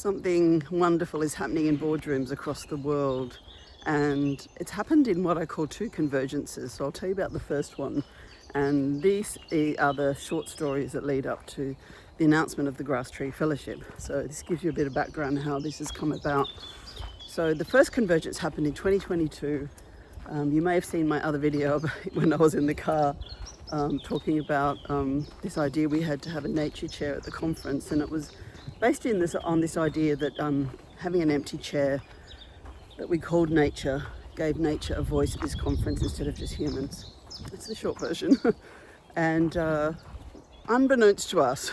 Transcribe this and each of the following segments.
Something wonderful is happening in boardrooms across the world, and it's happened in what I call two convergences. So I'll tell you about the first one, and these are the short stories that lead up to the announcement of the Grass Tree Fellowship. So this gives you a bit of background on how this has come about. So the first convergence happened in 2022. You may have seen my other video when I was in the car talking about this idea we had to have a nature chair at the conference, and it was based on this idea that having an empty chair that we called nature gave nature a voice at this conference instead of just humans. It's the short version. And unbeknownst to us,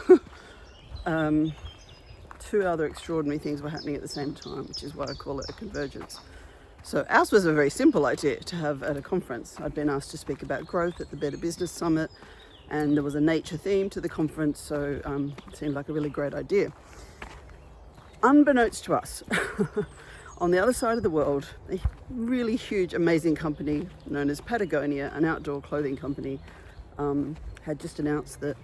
two other extraordinary things were happening at the same time, which is why I call it a convergence. So ours was a very simple idea to have at a conference. I'd been asked to speak about growth at the Better Business Summit, and there was a nature theme to the conference, so it seemed like a really great idea. Unbeknownst to us, on the other side of the world, a really huge, amazing company known as Patagonia, an outdoor clothing company, had just announced that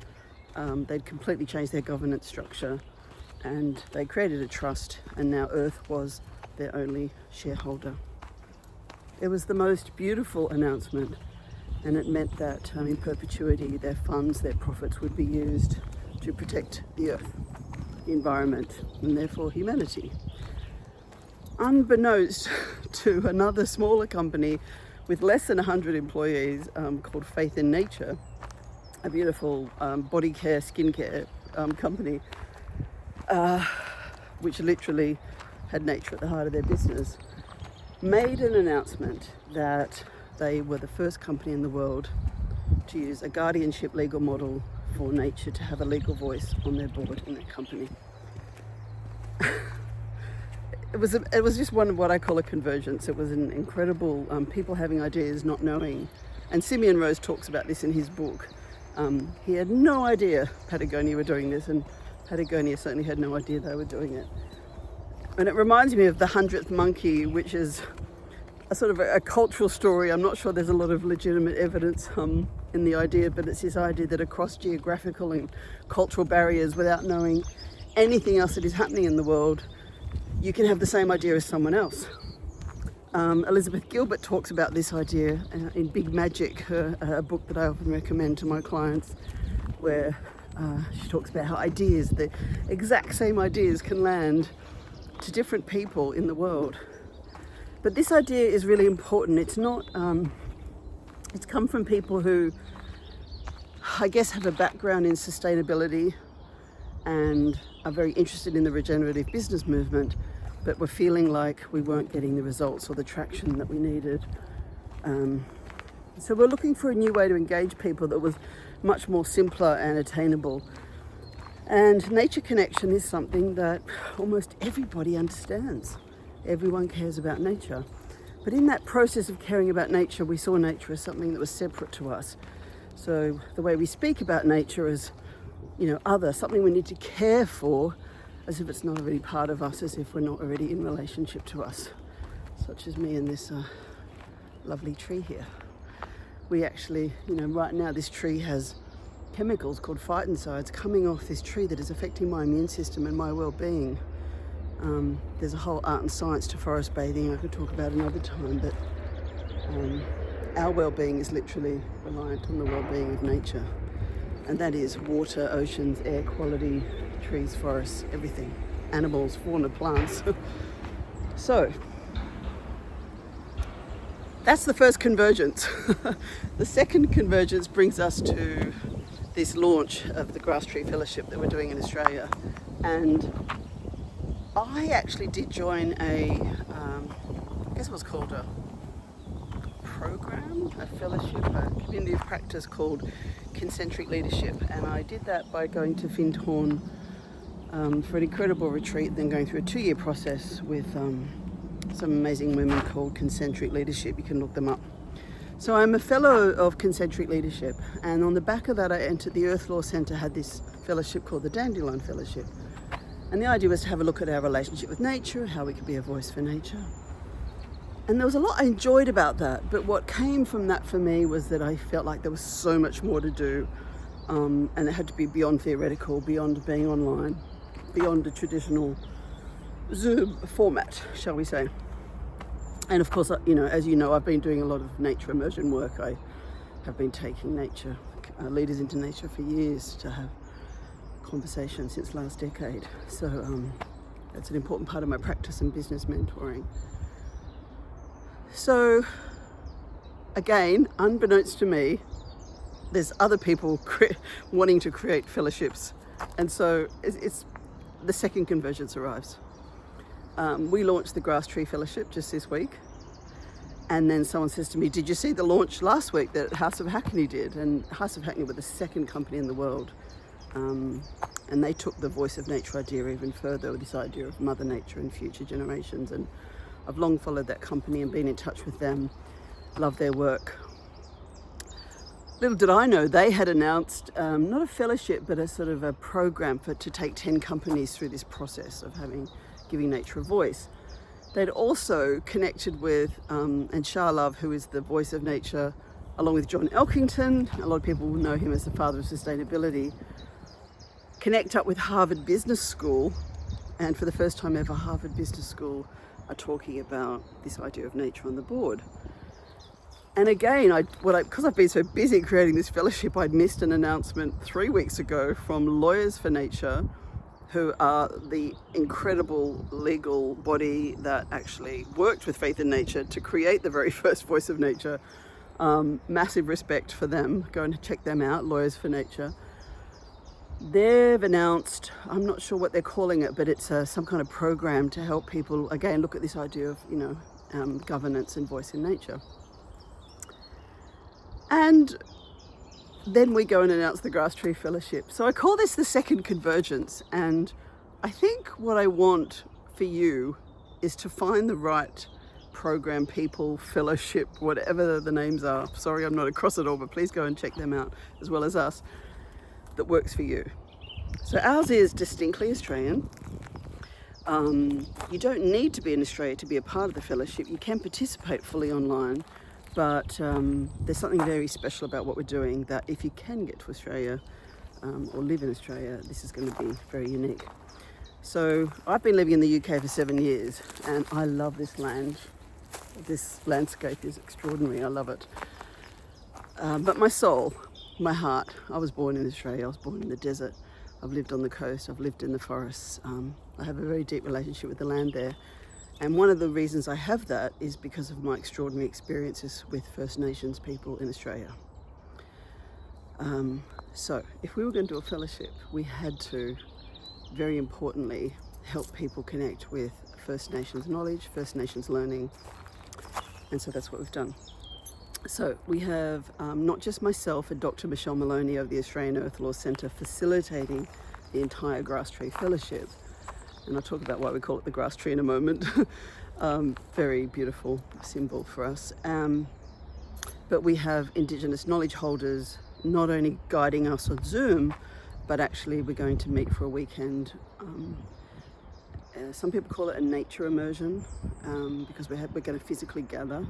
they'd completely changed their governance structure, and they created a trust, and now Earth was their only shareholder. It was the most beautiful announcement, and it meant that in perpetuity their funds, their profits would be used to protect the Earth, the environment, and therefore humanity. Unbeknownst to another smaller company with less than 100 employees called Faith in Nature, a beautiful body care, skincare company, which literally had nature at the heart of their business, made an announcement that they were the first company in the world to use a guardianship legal model for nature to have a legal voice on their board in their company. It was just one of what I call a convergence. It was an incredible people having ideas, not knowing. And Simeon Rose talks about this in his book. He had no idea Patagonia were doing this, and Patagonia certainly had no idea they were doing it. And it reminds me of the 100th monkey, which is a sort of a cultural story. I'm not sure there's a lot of legitimate evidence in the idea, but it's this idea that across geographical and cultural barriers, without knowing anything else that is happening in the world, you can have the same idea as someone else. Elizabeth Gilbert talks about this idea in Big Magic, a book that I often recommend to my clients, where she talks about how ideas, the exact same ideas, can land to different people in the world. But this idea is really important. It's not, it's come from people who, I guess, have a background in sustainability and are very interested in the regenerative business movement, but were feeling like we weren't getting the results or the traction that we needed. So we're looking for a new way to engage people that was much more simpler and attainable. And nature connection is something that almost everybody understands. Everyone cares about nature. But in that process of caring about nature, we saw nature as something that was separate to us. So the way we speak about nature is, other, something we need to care for, as if it's not already part of us, as if we're not already in relationship to us, such as me and this lovely tree here. We actually, right now this tree has chemicals called phytoncides coming off this tree that is affecting my immune system and my well-being. There's a whole art and science to forest bathing I could talk about another time, but our well-being is literally reliant on the well-being of nature, and that is water, oceans, air quality, trees, forests, everything, animals, fauna, plants. So that's the first convergence. The second convergence brings us to this launch of the Grass Tree Fellowship that we're doing in Australia. And I actually did join I guess it was called a program, a fellowship, a community of practice called Concentric Leadership. And I did that by going to Findhorn for an incredible retreat, then going through a 2-year process with some amazing women called Concentric Leadership. You can look them up. So I'm a fellow of Concentric Leadership, and on the back of that I entered the Earth Law Centre, had this fellowship called the Dandelion Fellowship. And the idea was to have a look at our relationship with nature, how we could be a voice for nature. And there was a lot I enjoyed about that, but what came from that for me was that I felt like there was so much more to do, and it had to be beyond theoretical, beyond being online, beyond the traditional Zoom format, shall we say. And of course, as you know, I've been doing a lot of nature immersion work. I have been taking nature leaders into nature for years to have conversations since last decade. So that's an important part of my practice and business mentoring. So again, unbeknownst to me, there's other people wanting to create fellowships. And so it's the second convergence arrives. We launched the Grass Tree Fellowship just this week. And then someone says to me, did you see the launch last week that House of Hackney did? And House of Hackney were the second company in the world. And they took the voice of nature idea even further with this idea of Mother Nature and future generations. And I've long followed that company and been in touch with them, love their work. Little did I know, they had announced not a fellowship, but a sort of a program to take 10 companies through this process of giving nature a voice. They'd also connected with, and Shah Love, who is the voice of nature, along with John Elkington, a lot of people will know him as the father of sustainability, connect up with Harvard Business School. And for the first time ever, Harvard Business School are talking about this idea of nature on the board. And again, because I've been so busy creating this fellowship, I'd missed an announcement 3 weeks ago from Lawyers for Nature, who are the incredible legal body that actually worked with Faith in Nature to create the very first voice of nature. Massive respect for them. Go and check them out, Lawyers for Nature. They've announced, I'm not sure what they're calling it, but it's some kind of program to help people, again, look at this idea of, governance and voice in nature. And then we go and announce the Grass Tree Fellowship. So I call this the second convergence. And I think what I want for you is to find the right program, people, fellowship, whatever the names are. Sorry, I'm not across it all, but please go and check them out as well as us, that works for you. So ours is distinctly Australian. You don't need to be in Australia to be a part of the fellowship. You can participate fully online. But there's something very special about what we're doing, that if you can get to Australia or live in Australia, this is going to be very unique. So I've been living in the UK for 7 years and I love this land. This landscape is extraordinary. I love it. But my soul, my heart, I was born in Australia. I was born in the desert. I've lived on the coast. I've lived in the forests. I have a very deep relationship with the land there. And one of the reasons I have that is because of my extraordinary experiences with First Nations people in Australia. So if we were going to do a fellowship, we had to, very importantly, help people connect with First Nations knowledge, First Nations learning. And so that's what we've done. So we have not just myself and Dr. Michelle Maloney of the Australian Earth Law Centre facilitating the entire Grass Tree Fellowship. And I'll talk about why we call it the grass tree in a moment. Very beautiful symbol for us. But we have Indigenous knowledge holders not only guiding us on Zoom, but actually we're going to meet for a weekend. Some people call it a nature immersion because we're going to physically gather.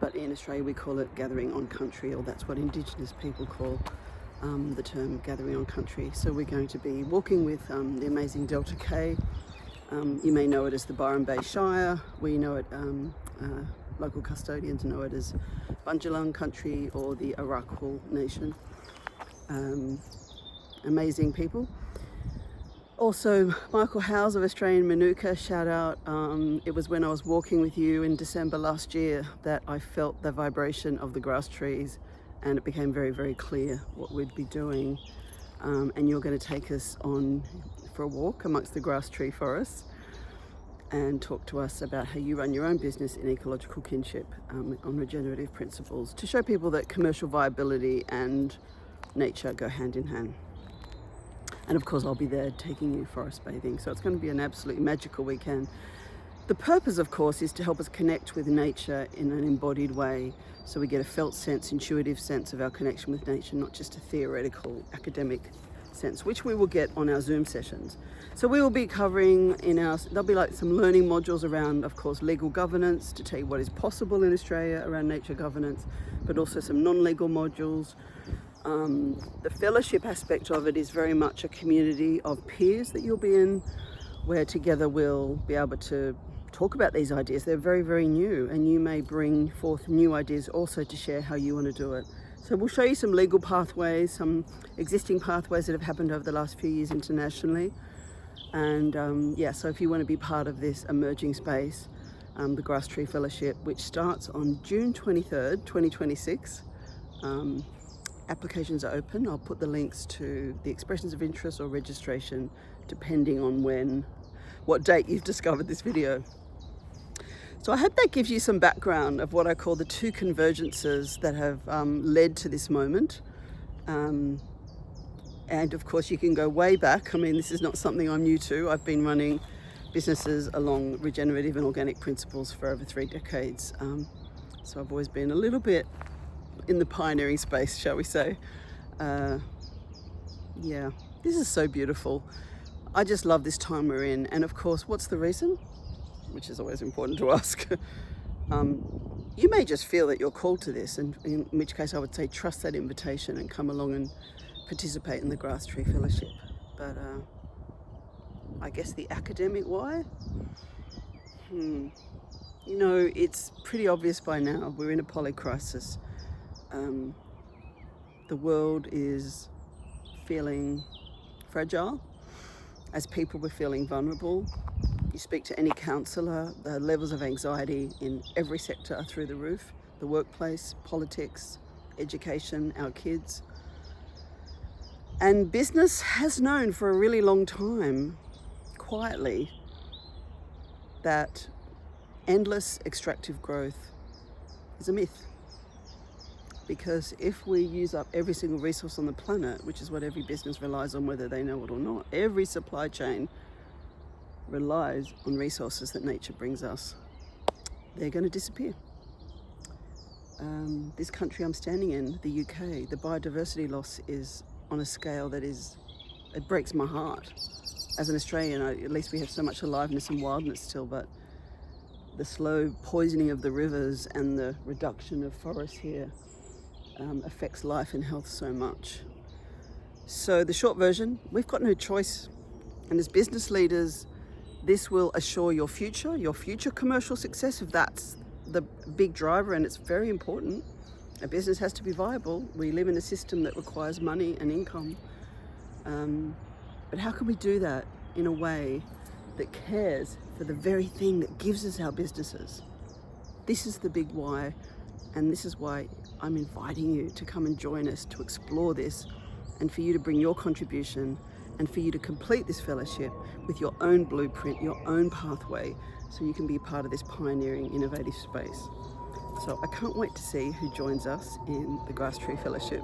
But in Australia we call it gathering on country, or that's what Indigenous people call the term gathering on country. So we're going to be walking with the amazing Delta K. You may know it as the Byron Bay Shire. We know it, local custodians know it as Bundjalung country or the Arakwal Nation. Amazing people. Also, Michael Howes of Australian Manuka, shout out. It was when I was walking with you in December last year that I felt the vibration of the grass trees, and it became very, very clear what we'd be doing. And you're going to take us on for a walk amongst the grass tree forests and talk to us about how you run your own business in ecological kinship on regenerative principles, to show people that commercial viability and nature go hand in hand. And of course I'll be there taking you forest bathing, so it's going to be an absolutely magical weekend. The purpose, of course, is to help us connect with nature in an embodied way, so we get a felt sense, intuitive sense of our connection with nature, not just a theoretical, academic sense, which we will get on our Zoom sessions. So we will be covering there'll be like some learning modules around, of course, legal governance, to tell you what is possible in Australia around nature governance, but also some non-legal modules. The fellowship aspect of it is very much a community of peers that you'll be in, where together we'll be able to talk about these ideas. They're very, very new, and you may bring forth new ideas also to share how you want to do it. So we'll show you some legal pathways, some existing pathways that have happened over the last few years internationally. And yeah, so if you want to be part of this emerging space, the Grass Tree Fellowship, which starts on June 23rd, 2026. Applications are open. I'll put the links to the expressions of interest or registration, depending on what date you've discovered this video. So I hope that gives you some background of what I call the two convergences that have led to this moment. And of course you can go way back. I mean, this is not something I'm new to. I've been running businesses along regenerative and organic principles for over 3 decades. So I've always been a little bit in the pioneering space, shall we say. Yeah, this is so beautiful. I just love this time we're in. And of course, what's the reason? Which is always important to ask. You may just feel that you're called to this, and in which case I would say trust that invitation and come along and participate in the Grass Tree Fellowship. But I guess the academic why? You know, it's pretty obvious by now. We're in a polycrisis. The world is feeling fragile. As people, we're feeling vulnerable. You speak to any counsellor, the levels of anxiety in every sector are through the roof. The workplace, politics, education, our kids. And business has known for a really long time, quietly, that endless extractive growth is a myth. Because if we use up every single resource on the planet, which is what every business relies on, whether they know it or not, every supply chain relies on resources that nature brings us, they're going to disappear. This country I'm standing in, the UK, the biodiversity loss is on a scale that it breaks my heart. As an Australian, at least we have so much aliveness and wildness still, but the slow poisoning of the rivers and the reduction of forests here affects life and health so much. So the short version, we've got no choice. And as business leaders, this will assure your future commercial success, if that's the big driver, and it's very important. A business has to be viable. We live in a system that requires money and income. But how can we do that in a way that cares for the very thing that gives us our businesses? This is the big why, and this is why I'm inviting you to come and join us to explore this, and for you to bring your contribution, and for you to complete this fellowship with your own blueprint, your own pathway, so you can be part of this pioneering, innovative space. So I can't wait to see who joins us in the Grass Tree Fellowship.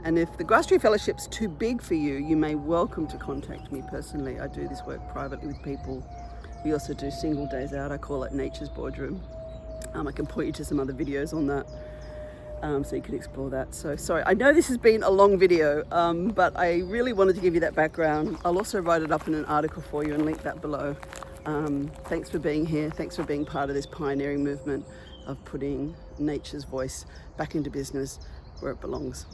And if the Grass Tree Fellowship's too big for you, you may welcome to contact me personally. I do this work privately with people. We also do single days out. I call it Nature's Boardroom. I can point you to some other videos on that, so you can explore that. So sorry, I know this has been a long video, but I really wanted to give you that background. I'll also write it up in an article for you and link that below. Thanks for being here. Thanks for being part of this pioneering movement of putting nature's voice back into business where it belongs.